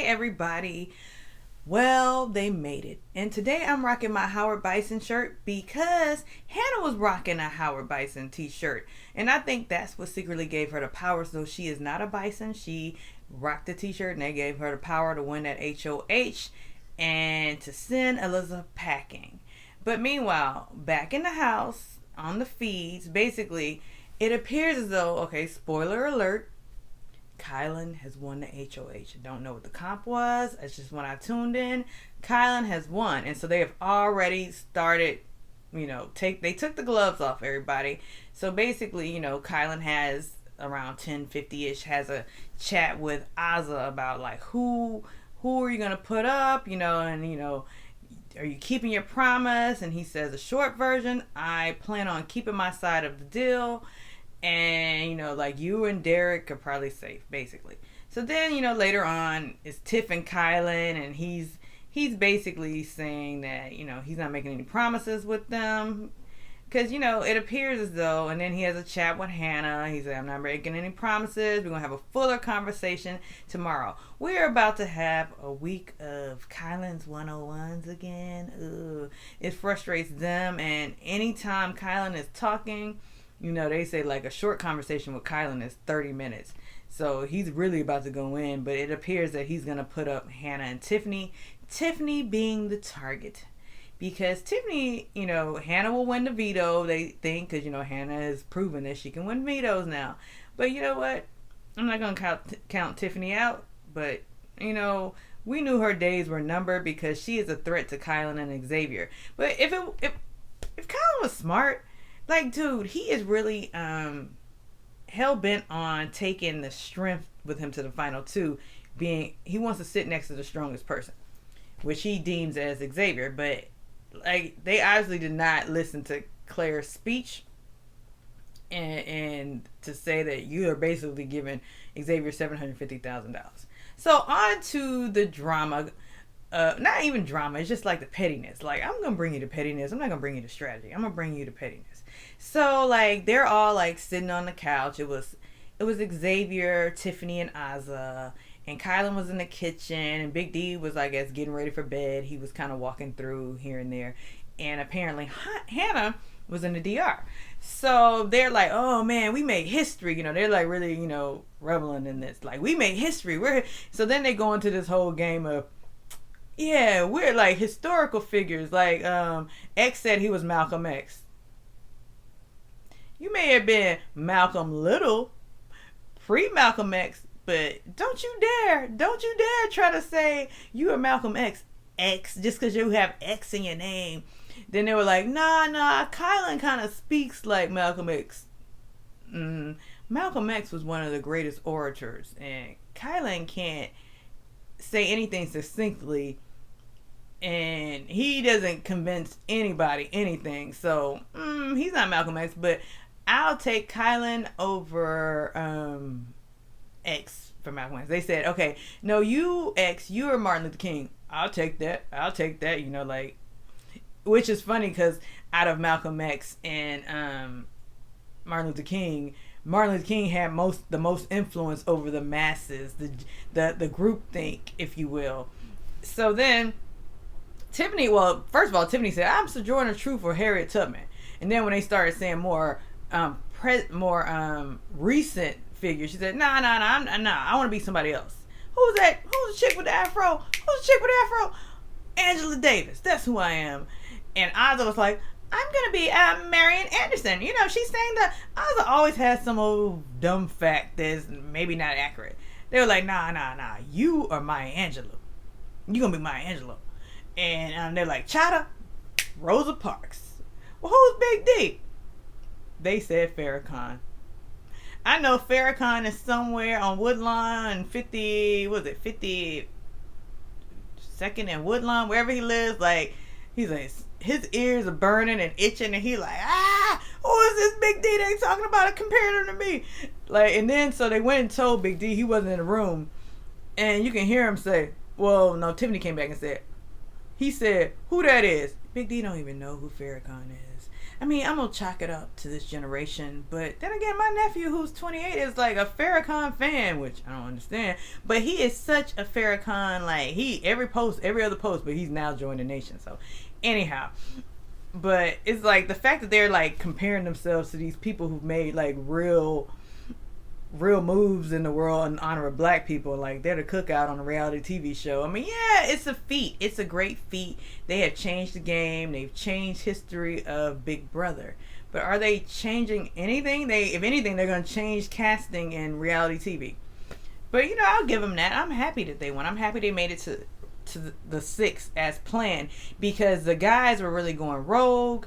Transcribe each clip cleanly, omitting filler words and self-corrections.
everybody. Well, they made it. And today I'm rocking my Howard Bison shirt because Hannah was rocking a Howard Bison t-shirt. And I think that's what secretly gave her the power. So she is not a bison. She rocked the t-shirt and they gave her the power to win that HOH and to send Elizabeth packing. But meanwhile, back in the house on the feeds, basically, it appears as though, okay, spoiler alert, Kylan has won the HOH. I don't know what the comp was. It's just when I tuned in, Kylan has won. And so they have already started, they took the gloves off everybody. So basically, Kylan has around 10:50-ish has a chat with Azza about like who are you going to put up, are you keeping your promise? And he says the short version, I plan on keeping my side of the deal. And, like you and Derek are probably safe, basically. So then, later on, it's Tiff and Kylan, and he's basically saying that, he's not making any promises with them. Because, it appears as though, and then he has a chat with Hannah. He said, I'm not making any promises. We're going to have a fuller conversation tomorrow. We're about to have a week of Kylan's 101s again. Ugh. It frustrates them, and anytime Kylan is talking, they say like a short conversation with Kylan is 30 minutes. So he's really about to go in, but it appears that he's going to put up Hannah and Tiffany. Tiffany being the target. Because Tiffany, Hannah will win the veto, they think, because, Hannah has proven that she can win vetoes now. But you know what? I'm not going to count Tiffany out, but, we knew her days were numbered because she is a threat to Kylan and Xavier. But if Kylan was smart, like, dude, he is really hell-bent on taking the strength with him to the final two, he wants to sit next to the strongest person, which he deems as Xavier. But, like, they obviously did not listen to Claire's speech and to say that you are basically giving Xavier $750,000. So, on to the drama. Not even drama, it's just like the pettiness. Like, I'm going to bring you the pettiness. I'm not going to bring you the strategy. I'm going to bring you the pettiness. So, like, they're all, like, sitting on the couch. It was Xavier, Tiffany, and Azza. And Kylan was in the kitchen. And Big D was, I guess, getting ready for bed. He was kind of walking through here and there. And apparently, Hannah was in the DR. So, they're like, oh, man, we made history. They're, like, really, reveling in this. Like, we made history. So, then they go into this whole game of, yeah, we're like historical figures. Like, X said he was Malcolm X. You may have been Malcolm Little, pre-Malcolm X, but don't you dare try to say you are Malcolm X just because you have X in your name. Then they were like, nah, Kylan kind of speaks like Malcolm X. Malcolm X was one of the greatest orators, and Kylan can't say anything succinctly, and he doesn't convince anybody anything. So he's not Malcolm X, but I'll take Kylan over X for Malcolm X. They said, okay, no, you X, you are Martin Luther King. I'll take that, like, which is funny because out of Malcolm X and Martin Luther King had the most influence over the masses, the group think, if you will. So then Tiffany, first of all, Tiffany said, I'm Sojourner Truth for Harriet Tubman. And then when they started saying more recent figures, she said, nah, I want to be somebody else. Who's that? Who's the chick with the afro? Angela Davis. That's who I am. And Ozzy was like, I'm going to be Marian Anderson. She's saying that Ozzy always has some old dumb fact that's maybe not accurate. They were like, nah. You are Maya Angelou. You going to be Maya Angelou. And they're like, Chata, Rosa Parks. Well, who's Big D? They said Farrakhan. I know Farrakhan is somewhere on Woodlawn, 52nd and Woodlawn, wherever he lives. Like, he's like, his ears are burning and itching, and he like, who is this Big D they talking about it, comparing him to me? Like, and then so they went and told Big D he wasn't in the room, and you can hear him say, well, no, Tiffany came back and said, he said, who that is? Big D don't even know who Farrakhan is. I mean, I'm gonna chalk it up to this generation, but then again, my nephew who's 28 is like a Farrakhan fan, which I don't understand. But he is such a Farrakhan, like he every other post, but he's now joined the nation. So, anyhow, but it's like the fact that they're like comparing themselves to these people who've made like real moves in the world in honor of black people, like they're the Cookout on a reality TV show. I mean, yeah, it's a feat. It's a great feat. They have changed the game. They've changed history of Big Brother. But are they changing anything? If anything, they're going to change casting in reality TV. But I'll give them that. I'm happy that they won. I'm happy they made it to the 6th as planned, because the guys were really going rogue.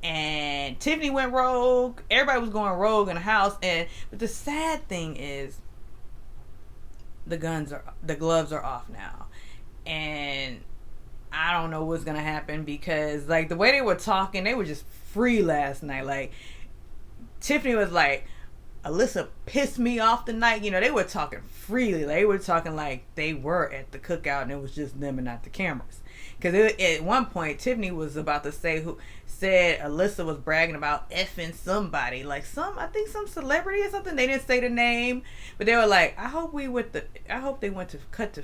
And Tiffany went rogue. Everybody was going rogue in the house. But the sad thing is, the gloves are off now, and I don't know what's gonna happen, because like the way they were talking, they were just free last night. Like Tiffany was like, Alyssa pissed me off tonight. They were talking freely. They were talking like they were at the cookout, and it was just them and not the cameras. Because at one point, Tiffany was about to said Alyssa was bragging about effing somebody, like I think some celebrity or something. They didn't say the name, but they were like, I hope they went to cut the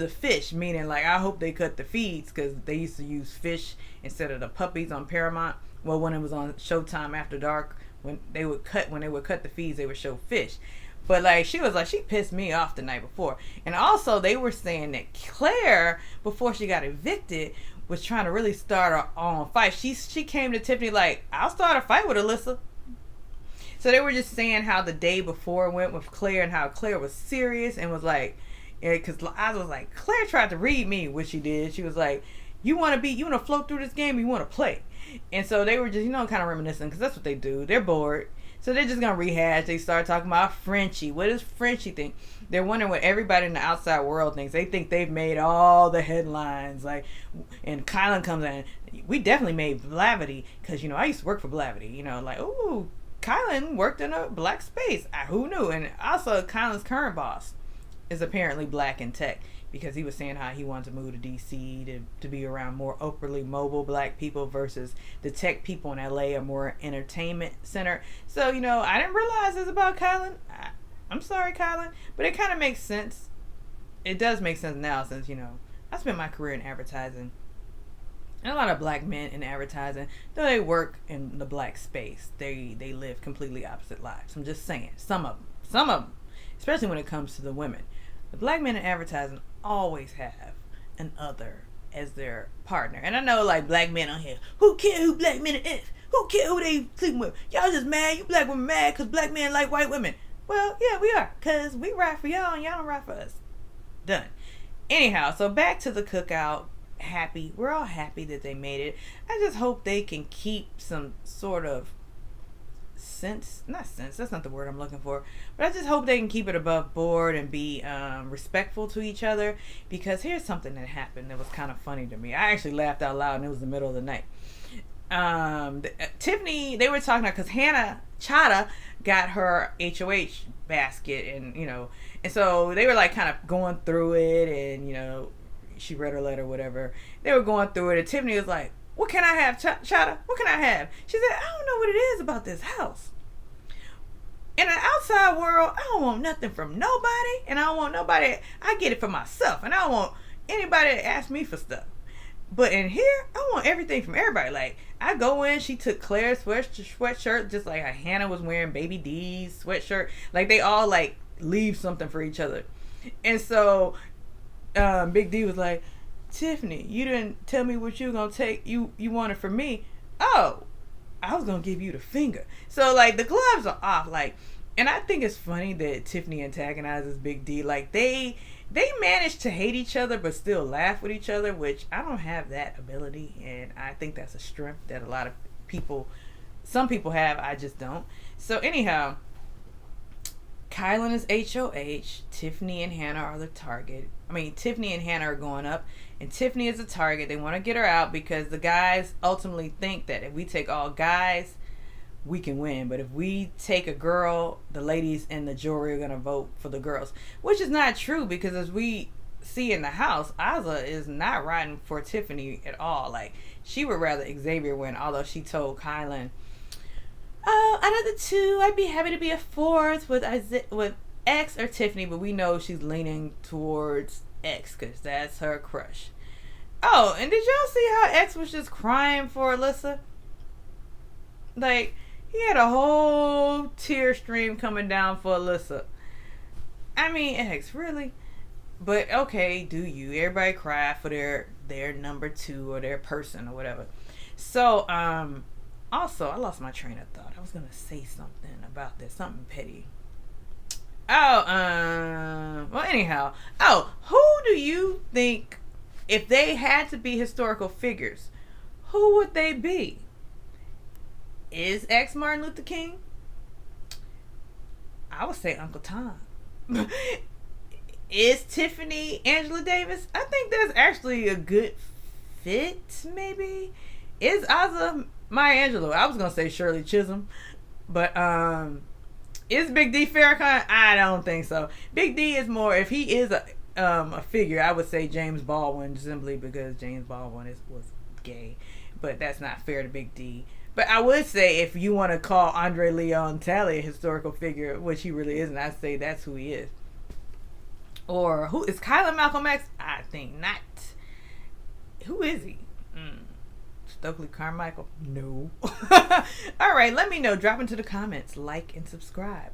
fish, meaning like I hope they cut the feeds, because they used to use fish instead of the puppies on Paramount. Well, when it was on Showtime After Dark, when they would cut the feeds, they would show fish. But like she was like, she pissed me off the night before. And also they were saying that Claire, before she got evicted, was trying to really start her own fight. She came to Tiffany like, I'll start a fight with Alyssa. So they were just saying how the day before went with Claire, and how Claire was serious and was like, because I was like, Claire tried to read me, which she did. She was like, you want to float through this game, you want to play. And so they were just, kind of reminiscing, because that's what they do. They're bored. So they're just going to rehash. They start talking about Frenchie. What does Frenchie think? They're wondering what everybody in the outside world thinks. They think they've made all the headlines. Like, and Kylan comes in. We definitely made Blavity, because, I used to work for Blavity. Like, ooh, Kylan worked in a black space. Who knew? And also, Kylan's current boss is apparently black in tech, because he was saying how he wanted to move to DC to be around more upwardly mobile black people, versus the tech people in LA are more entertainment center. So, I didn't realize this about Kylan. I'm sorry, Kylan, but it kind of makes sense. It does make sense now, since, I spent my career in advertising. And a lot of black men in advertising, though they work in the black space, they live completely opposite lives. I'm just saying, some of them, especially when it comes to the women. The black men in advertising always have an other as their partner. And I know, like, black men on here, who care who black men is? Who care who they sleeping with? Y'all just mad, you black women mad because black men like white women. Well, yeah, we are, because we ride for y'all and y'all don't ride for us. Done. Anyhow, so back to the cookout. Happy. We're all happy that they made it. I just hope they can keep some sort of that's not the word I'm looking for, but I just hope they can keep it above board and be respectful to each other, because here's something that happened that was kind of funny to me. I actually laughed out loud, and it was the middle of the night. Tiffany, they were talking about, because Hannah Chada got her HOH basket, and and so they were like kind of going through it, and she read her letter, whatever. They were going through it, and Tiffany was like, what can I have, Chada? What can I have? She said, I don't know what it is about this house. In the outside world, I don't want nothing from nobody, and I don't want nobody. I get it for myself, and I don't want anybody to ask me for stuff. But in here, I want everything from everybody. Like, I go in, she took Claire's sweatshirt, just like Hannah was wearing Baby D's sweatshirt. Like, they all, like, leave something for each other. And so, Big D was like, Tiffany, you didn't tell me what you were going to take. You wanted from me. Oh, I was going to give you the finger. So, like, the gloves are off. Like, and I think it's funny that Tiffany antagonizes Big D. Like, they manage to hate each other but still laugh with each other, which I don't have that ability, and I think that's a strength that a lot of people, some people have, I just don't. So anyhow, Kylan is HOH, Tiffany and Hannah are the target. Tiffany and Hannah are going up, and Tiffany is the target. They want to get her out because the guys ultimately think that if we take all guys, we can win. But if we take a girl, the ladies and the jury are going to vote for the girls, which is not true, because as we see in the house, Ozza is not riding for Tiffany at all. Like, she would rather Xavier win, although she told Kylan, "Oh, out of the two, I'd be happy to be a fourth with X or Tiffany," but we know she's leaning towards X because that's her crush. Oh, and did y'all see how X was just crying for Alyssa? Like, he had a whole tear stream coming down for Alyssa. I mean, X, really? But okay, do you? Everybody cry for their number two or their person or whatever. So, also, I lost my train of thought. I was gonna say something about this, something petty. Oh, well, anyhow. Oh, who do you think, if they had to be historical figures, who would they be? Is X Martin Luther King? I would say Uncle Tom. Is Tiffany Angela Davis? I think that's actually a good fit, maybe. Is Ozza Maya Angelou? I was gonna say Shirley Chisholm, but is Big D Farrakhan? I don't think so. Big D is more, if he is a figure, I would say James Baldwin, simply because James Baldwin was gay, but that's not fair to Big D. But I would say, if you want to call Andre Leon Talley a historical figure, which he really isn't, I'd say that's who he is. Or who is Kyla Malcolm X? I think not. Who is he? Stokely Carmichael? No. All right, let me know. Drop into the comments, like and subscribe.